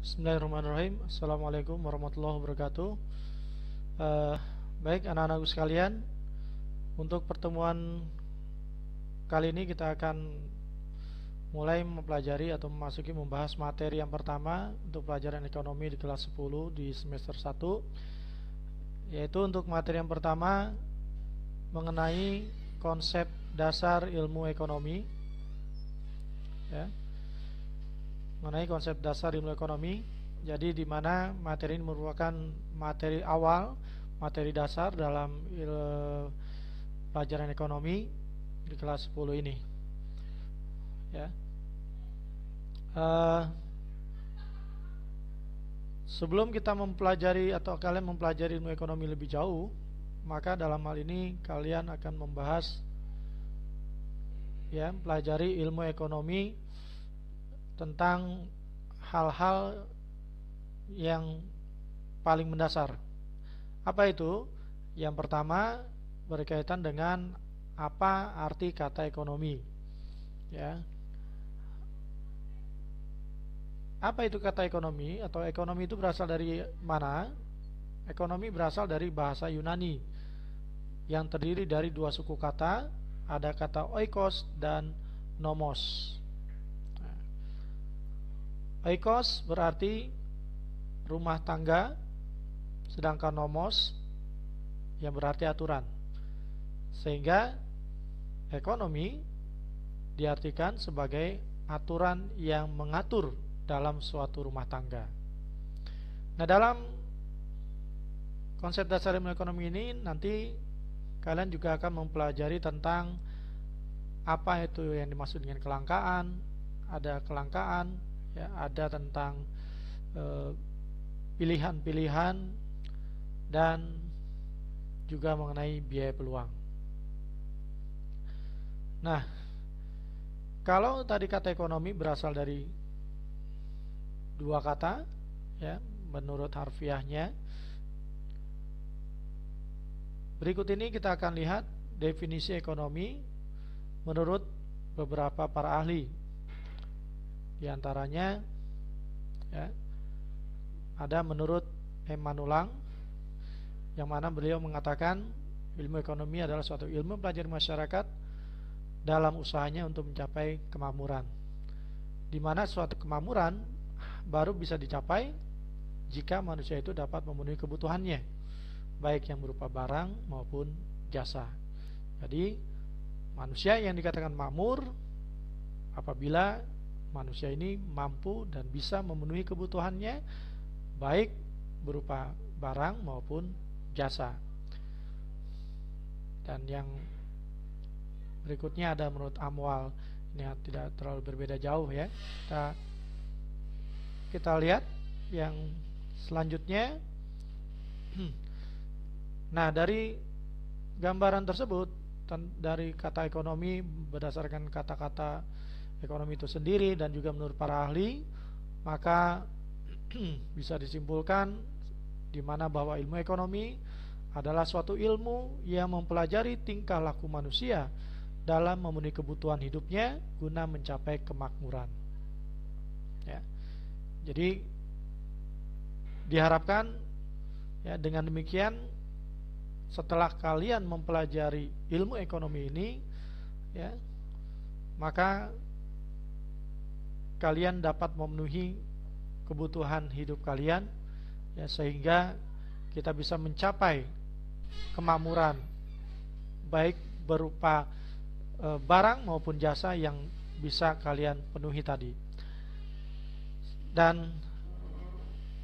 Bismillahirrahmanirrahim. Assalamualaikum warahmatullahi wabarakatuh. Eh, Baik anak-anakku sekalian, untuk pertemuan kali ini kita akan mulai mempelajari atau membahas materi yang pertama untuk pelajaran ekonomi di kelas 10 di semester 1, yaitu untuk materi yang pertama mengenai konsep dasar ilmu ekonomi, ya. Mengenai konsep dasar ilmu ekonomi. Jadi di mana materi ini merupakan materi awal, materi dasar dalam pelajaran ekonomi di kelas 10 ini, ya. Sebelum kita mempelajari atau kalian mempelajari ilmu ekonomi lebih jauh, maka dalam hal ini kalian akan membahas, ya, pelajari ilmu ekonomi tentang hal-hal yang paling mendasar. Apa itu? Yang pertama berkaitan dengan apa arti kata ekonomi, ya. Apa itu kata ekonomi, atau ekonomi itu berasal dari mana? Ekonomi berasal dari bahasa Yunani yang terdiri dari dua suku kata, ada kata oikos dan nomos. Oikos berarti rumah tangga, sedangkan nomos yang berarti aturan. Sehingga ekonomi diartikan sebagai aturan yang mengatur dalam suatu rumah tangga. Nah, dalam konsep dasar ilmu ekonomi ini nanti kalian juga akan mempelajari tentang apa itu yang dimaksud dengan kelangkaan, ada kelangkaan, ya, ada tentang pilihan-pilihan dan juga mengenai biaya peluang. Nah, kalau tadi kata ekonomi berasal dari dua kata, ya, menurut harfiahnya. Berikut ini kita akan lihat definisi ekonomi menurut beberapa para ahli. Di antaranya, ya, ada menurut Emanulang, yang mana beliau mengatakan ilmu ekonomi adalah suatu ilmu pelajari masyarakat dalam usahanya untuk mencapai kemakmuran, di mana suatu kemakmuran baru bisa dicapai jika manusia itu dapat memenuhi kebutuhannya, baik yang berupa barang maupun jasa. Jadi manusia yang dikatakan makmur apabila manusia ini mampu dan bisa memenuhi kebutuhannya, baik berupa barang maupun jasa. Dan yang berikutnya ada menurut Amwal. Ini tidak terlalu berbeda jauh, ya. Kita lihat yang selanjutnya. Nah, dari gambaran tersebut, dari kata ekonomi berdasarkan kata-kata ekonomi itu sendiri dan juga menurut para ahli, maka bisa disimpulkan di mana bahwa ilmu ekonomi adalah suatu ilmu yang mempelajari tingkah laku manusia dalam memenuhi kebutuhan hidupnya guna mencapai kemakmuran, ya. Jadi diharapkan, ya, dengan demikian setelah kalian mempelajari ilmu ekonomi ini, ya, maka kalian dapat memenuhi kebutuhan hidup kalian, ya, sehingga kita bisa mencapai kemakmuran baik berupa barang maupun jasa yang bisa kalian penuhi tadi. Dan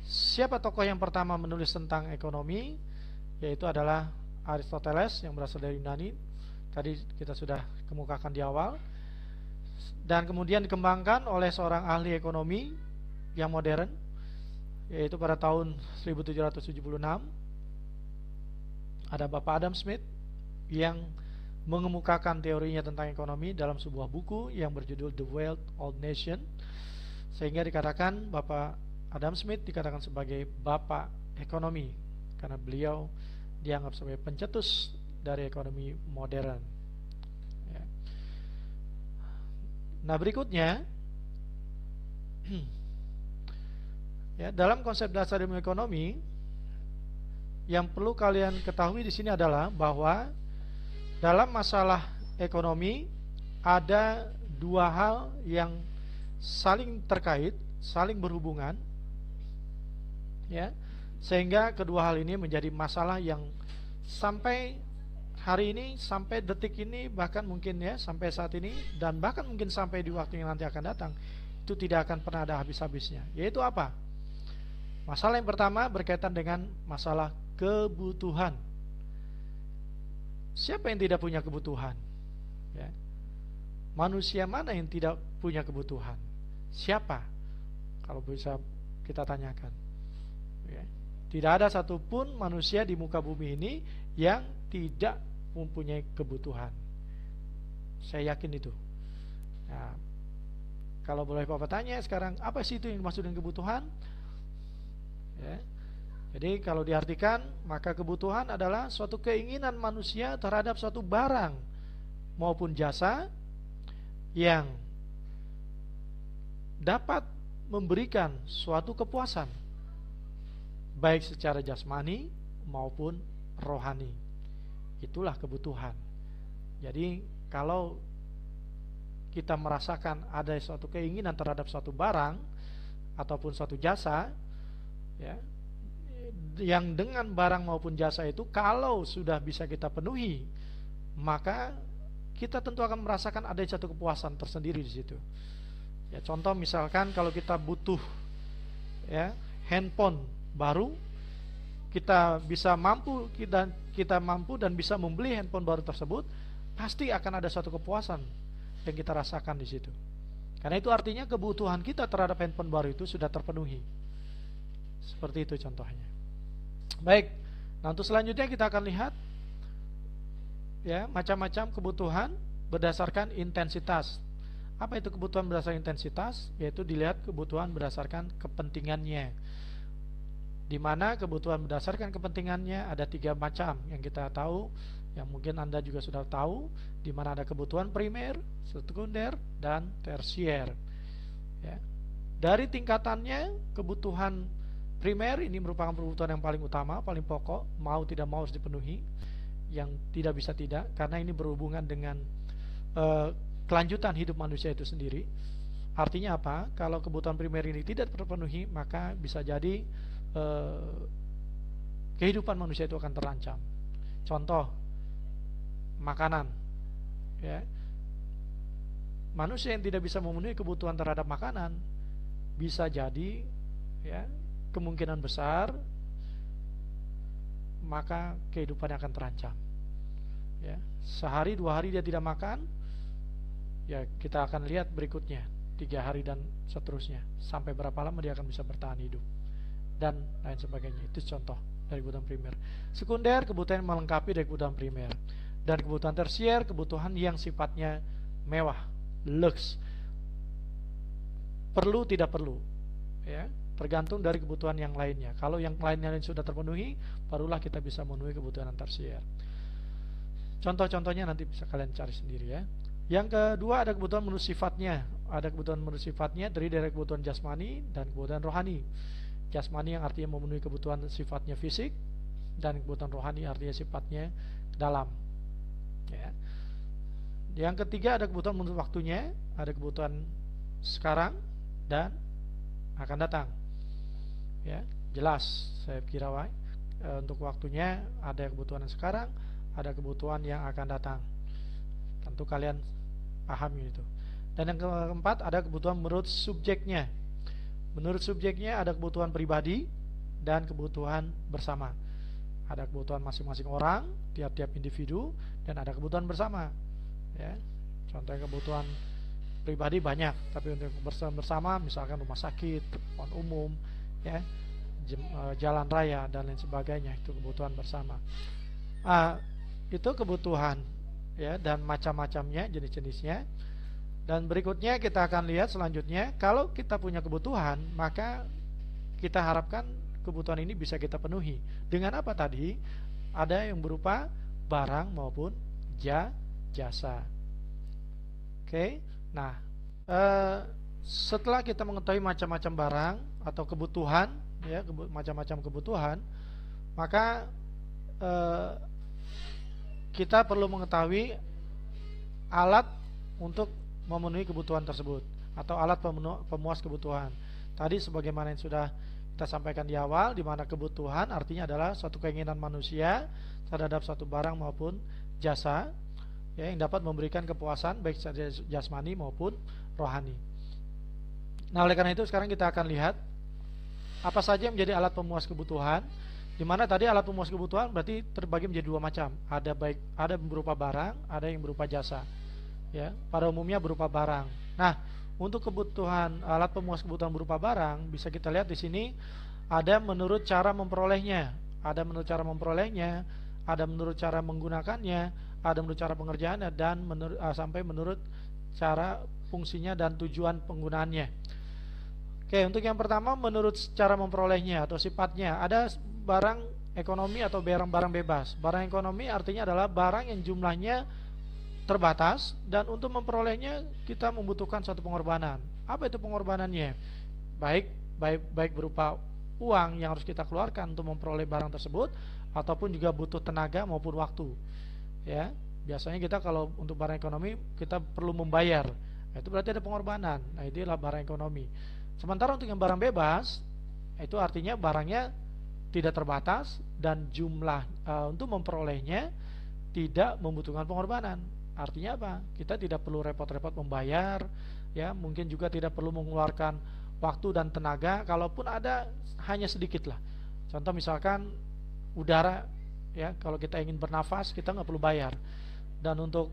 siapa tokoh yang pertama menulis tentang ekonomi? Yaitu adalah Aristoteles yang berasal dari Yunani. Tadi kita sudah kemukakan di awal. Dan kemudian dikembangkan oleh seorang ahli ekonomi yang modern, yaitu pada tahun 1776 ada Bapak Adam Smith yang mengemukakan teorinya tentang ekonomi dalam sebuah buku yang berjudul The Wealth of Nations. Sehingga dikatakan Bapak Adam Smith dikatakan sebagai Bapak Ekonomi karena beliau dianggap sebagai pencetus dari ekonomi modern, ya. Nah, berikutnya Ya, dalam konsep dasar ilmu ekonomi, yang perlu kalian ketahui di sini adalah bahwa dalam masalah ekonomi ada dua hal yang saling terkait, saling berhubungan, ya, sehingga kedua hal ini menjadi masalah yang sampai hari ini, sampai detik ini, bahkan mungkin ya sampai saat ini, dan bahkan mungkin sampai di waktu yang nanti akan datang, itu tidak akan pernah ada habis-habisnya. Yaitu apa? Masalah yang pertama berkaitan dengan masalah kebutuhan. Siapa yang tidak punya kebutuhan? Ya. Manusia mana yang tidak punya kebutuhan? Siapa? Kalau bisa kita tanyakan. Ya. Tidak ada satupun manusia di muka bumi ini yang tidak mempunyai kebutuhan. Saya yakin itu. Nah, kalau boleh Bapak tanya sekarang, apa sih itu yang dimaksud dengan kebutuhan? Ya. Jadi kalau diartikan, maka kebutuhan adalah suatu keinginan manusia terhadap suatu barang maupun jasa yang dapat memberikan suatu kepuasan, baik secara jasmani maupun rohani. Itulah kebutuhan. Jadi kalau kita merasakan ada suatu keinginan terhadap suatu barang ataupun suatu jasa, ya, yang dengan barang maupun jasa itu kalau sudah bisa kita penuhi, maka kita tentu akan merasakan ada satu kepuasan tersendiri di situ. Ya, contoh misalkan kalau kita butuh ya handphone baru, kita mampu dan bisa membeli handphone baru tersebut, pasti akan ada satu kepuasan yang kita rasakan di situ. Karena itu artinya kebutuhan kita terhadap handphone baru itu sudah terpenuhi. Seperti itu contohnya. Baik, nah untuk selanjutnya kita akan lihat ya macam-macam kebutuhan berdasarkan intensitas. Apa itu kebutuhan berdasarkan intensitas? Yaitu dilihat kebutuhan berdasarkan kepentingannya. Di mana kebutuhan berdasarkan kepentingannya ada 3 macam yang kita tahu, yang mungkin Anda juga sudah tahu, di mana ada kebutuhan primer, sekunder, dan tersier. Ya. Dari tingkatannya, kebutuhan primer ini merupakan kebutuhan yang paling utama, paling pokok, mau tidak mau harus dipenuhi, yang tidak bisa tidak, karena ini berhubungan dengan kelanjutan hidup manusia itu sendiri. Artinya apa? Kalau kebutuhan primer ini tidak terpenuhi, maka bisa jadi kehidupan manusia itu akan terancam. Contoh, makanan, ya. Manusia yang tidak bisa memenuhi kebutuhan terhadap makanan, bisa jadi ya kemungkinan besar maka kehidupannya akan terancam. Ya, sehari 2 hari dia tidak makan, ya kita akan lihat berikutnya 3 hari dan seterusnya, sampai berapa lama dia akan bisa bertahan hidup dan lain sebagainya. Itu contoh dari kebutuhan primer. Sekunder, kebutuhan yang melengkapi dari kebutuhan primer. Dan kebutuhan tersier, kebutuhan yang sifatnya mewah, lux, perlu tidak perlu, ya, tergantung dari kebutuhan yang lainnya. Kalau yang lainnya sudah terpenuhi, barulah kita bisa memenuhi kebutuhan tersier. Contoh-contohnya nanti bisa kalian cari sendiri ya. Yang kedua ada kebutuhan menurut sifatnya. Ada kebutuhan menurut sifatnya dari kebutuhan jasmani dan kebutuhan rohani. Jasmani yang artinya memenuhi kebutuhan sifatnya fisik, dan kebutuhan rohani artinya sifatnya dalam. Ya. Yang ketiga ada kebutuhan menurut waktunya. Ada kebutuhan sekarang dan akan datang. Ya, jelas saya kira untuk waktunya ada kebutuhan yang sekarang, ada kebutuhan yang akan datang. Tentu kalian pahami itu. Dan yang keempat ada kebutuhan menurut subjeknya. Menurut subjeknya ada kebutuhan pribadi dan kebutuhan bersama. Ada kebutuhan masing-masing orang, tiap-tiap individu, dan ada kebutuhan bersama. Ya, contohnya kebutuhan pribadi banyak, tapi untuk bersama misalkan rumah sakit, tempat umum, ya, jalan raya dan lain sebagainya, itu kebutuhan bersama. Itu kebutuhan ya, dan macam-macamnya, jenis-jenisnya. Dan berikutnya kita akan lihat selanjutnya, kalau kita punya kebutuhan, maka kita harapkan kebutuhan ini bisa kita penuhi. Dengan apa tadi? Ada yang berupa barang maupun jasa. Oke. Nah, setelah kita mengetahui macam-macam barang atau kebutuhan, ya, macam-macam kebutuhan, maka kita perlu mengetahui alat untuk memenuhi kebutuhan tersebut atau alat pemuas kebutuhan. Tadi sebagaimana yang sudah kita sampaikan di awal, di mana kebutuhan artinya adalah suatu keinginan manusia terhadap suatu barang maupun jasa, ya, yang dapat memberikan kepuasan baik secara jasmani maupun rohani. Nah, oleh karena itu sekarang kita akan lihat apa saja yang menjadi alat pemuas kebutuhan. Di mana tadi alat pemuas kebutuhan berarti terbagi menjadi dua macam. Ada berupa barang, ada yang berupa jasa. Ya, pada umumnya berupa barang. Nah, untuk kebutuhan alat pemuas kebutuhan berupa barang bisa kita lihat di sini ada menurut cara memperolehnya, ada menurut cara memperolehnya, ada menurut cara menggunakannya, ada menurut cara pengerjaannya, dan sampai menurut cara fungsinya dan tujuan penggunaannya. Oke, untuk yang pertama menurut cara memperolehnya atau sifatnya, ada barang ekonomi atau barang-barang bebas. Barang ekonomi artinya adalah barang yang jumlahnya terbatas dan untuk memperolehnya kita membutuhkan suatu pengorbanan. Apa itu pengorbanannya? Baik berupa uang yang harus kita keluarkan untuk memperoleh barang tersebut, ataupun juga butuh tenaga maupun waktu. Ya, biasanya kita kalau untuk barang ekonomi kita perlu membayar. Nah, itu berarti ada pengorbanan. Nah, itu adalah barang ekonomi. Sementara untuk yang barang bebas, itu artinya barangnya tidak terbatas dan jumlah untuk memperolehnya tidak membutuhkan pengorbanan. Artinya apa? Kita tidak perlu repot-repot membayar, ya, mungkin juga tidak perlu mengeluarkan waktu dan tenaga, kalaupun ada hanya sedikit lah. Contoh misalkan udara, ya, kalau kita ingin bernafas kita nggak perlu bayar, dan untuk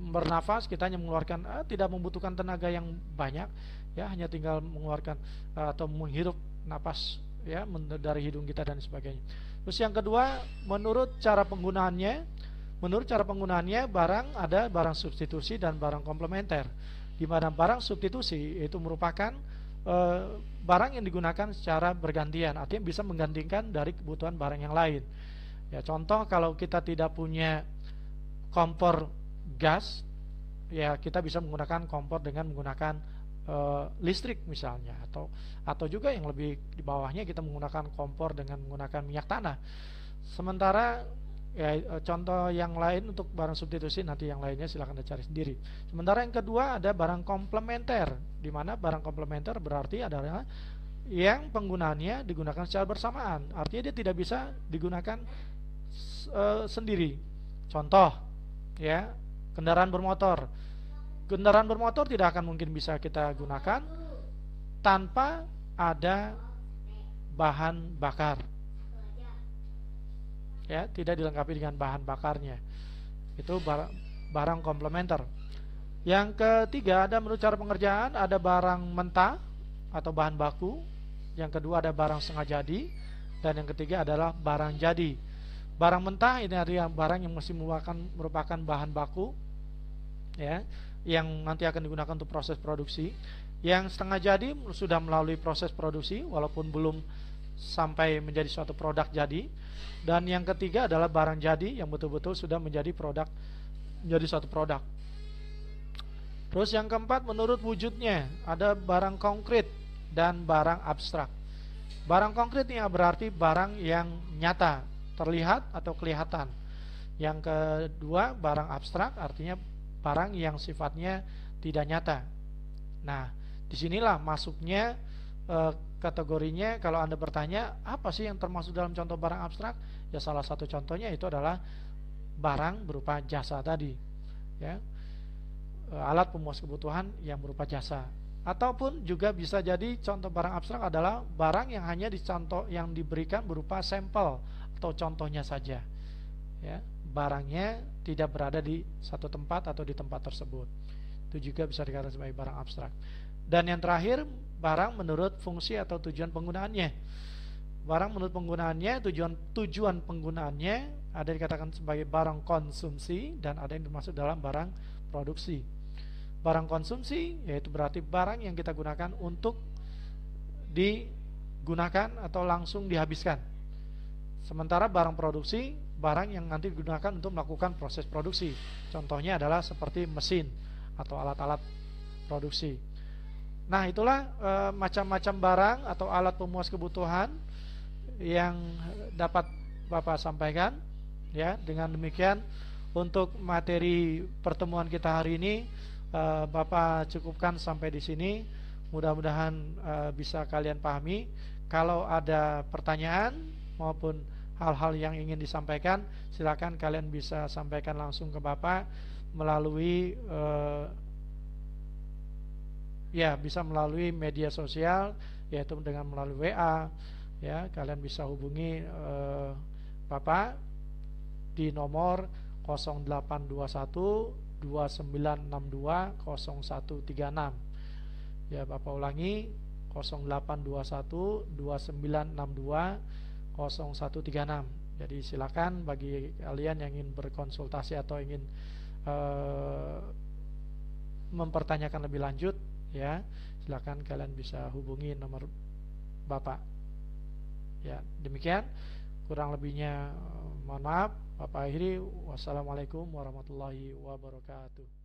bernafas kita hanya mengeluarkan tidak membutuhkan tenaga yang banyak, ya, hanya tinggal mengeluarkan atau menghirup napas, ya, dari hidung kita dan sebagainya. Terus yang kedua, menurut cara penggunaannya. Menurut cara penggunaannya, ada barang substitusi dan barang komplementer. Di mana barang substitusi itu merupakan barang yang digunakan secara bergantian, artinya bisa menggantikan dari kebutuhan barang yang lain. Ya, contoh kalau kita tidak punya kompor gas, ya kita bisa menggunakan kompor dengan menggunakan listrik misalnya, atau juga yang lebih di bawahnya kita menggunakan kompor dengan menggunakan minyak tanah. Sementara ya, contoh yang lain untuk barang substitusi nanti yang lainnya silahkan dicari sendiri. Sementara yang kedua ada barang komplementer, di mana barang komplementer berarti adalah yang penggunaannya digunakan secara bersamaan, artinya dia tidak bisa digunakan sendiri. Contoh, ya, kendaraan bermotor. Kendaraan bermotor tidak akan mungkin bisa kita gunakan tanpa ada bahan bakar. Ya, tidak dilengkapi dengan bahan bakarnya. Itu barang komplementer. Yang ketiga ada menurut cara pengerjaan, ada barang mentah atau bahan baku. Yang kedua ada barang setengah jadi, dan yang ketiga adalah barang jadi. Barang mentah ini adalah barang yang masih merupakan bahan baku, ya, yang nanti akan digunakan untuk proses produksi. Yang setengah jadi sudah melalui proses produksi walaupun belum sampai menjadi suatu produk jadi. Dan yang ketiga adalah barang jadi yang betul-betul sudah menjadi suatu produk. Terus yang keempat menurut wujudnya, ada barang konkret dan barang abstrak. Barang konkret ini berarti barang yang nyata, terlihat atau kelihatan. Yang kedua barang abstrak artinya barang yang sifatnya tidak nyata. Nah, disinilah masuknya kategorinya. Kalau Anda bertanya apa sih yang termasuk dalam contoh barang abstrak, ya salah satu contohnya itu adalah barang berupa jasa tadi, ya, alat pemuas kebutuhan yang berupa jasa. Ataupun juga bisa jadi contoh barang abstrak adalah barang yang hanya yang diberikan berupa sampel atau contohnya saja, ya, barangnya tidak berada di satu tempat atau di tempat tersebut. Itu juga bisa dikatakan sebagai barang abstrak. Dan yang terakhir, barang menurut fungsi atau tujuan penggunaannya. Barang menurut penggunaannya, tujuan penggunaannya ada dikatakan sebagai barang konsumsi dan ada yang termasuk dalam barang produksi. Barang konsumsi yaitu berarti barang yang kita gunakan untuk digunakan atau langsung dihabiskan. Sementara barang produksi, barang yang nanti digunakan untuk melakukan proses produksi. Contohnya adalah seperti mesin atau alat-alat produksi. Nah, itulah macam-macam barang atau alat pemuas kebutuhan yang dapat Bapak sampaikan. Ya, dengan demikian untuk materi pertemuan kita hari ini Bapak cukupkan sampai di sini. Mudah-mudahan bisa kalian pahami. Kalau ada pertanyaan maupun hal-hal yang ingin disampaikan, silakan kalian bisa sampaikan langsung ke Bapak melalui ya, bisa melalui media sosial, yaitu dengan melalui WA. Ya, kalian bisa hubungi Bapak di nomor 0821 2962 0136. Ya, Bapak ulangi 0821 2962 0136. Jadi silakan bagi kalian yang ingin berkonsultasi atau ingin mempertanyakan lebih lanjut, ya, silakan kalian bisa hubungi nomor Bapak. Ya, demikian, kurang lebihnya mohon maaf. Bapak akhiri, wassalamualaikum warahmatullahi wabarakatuh.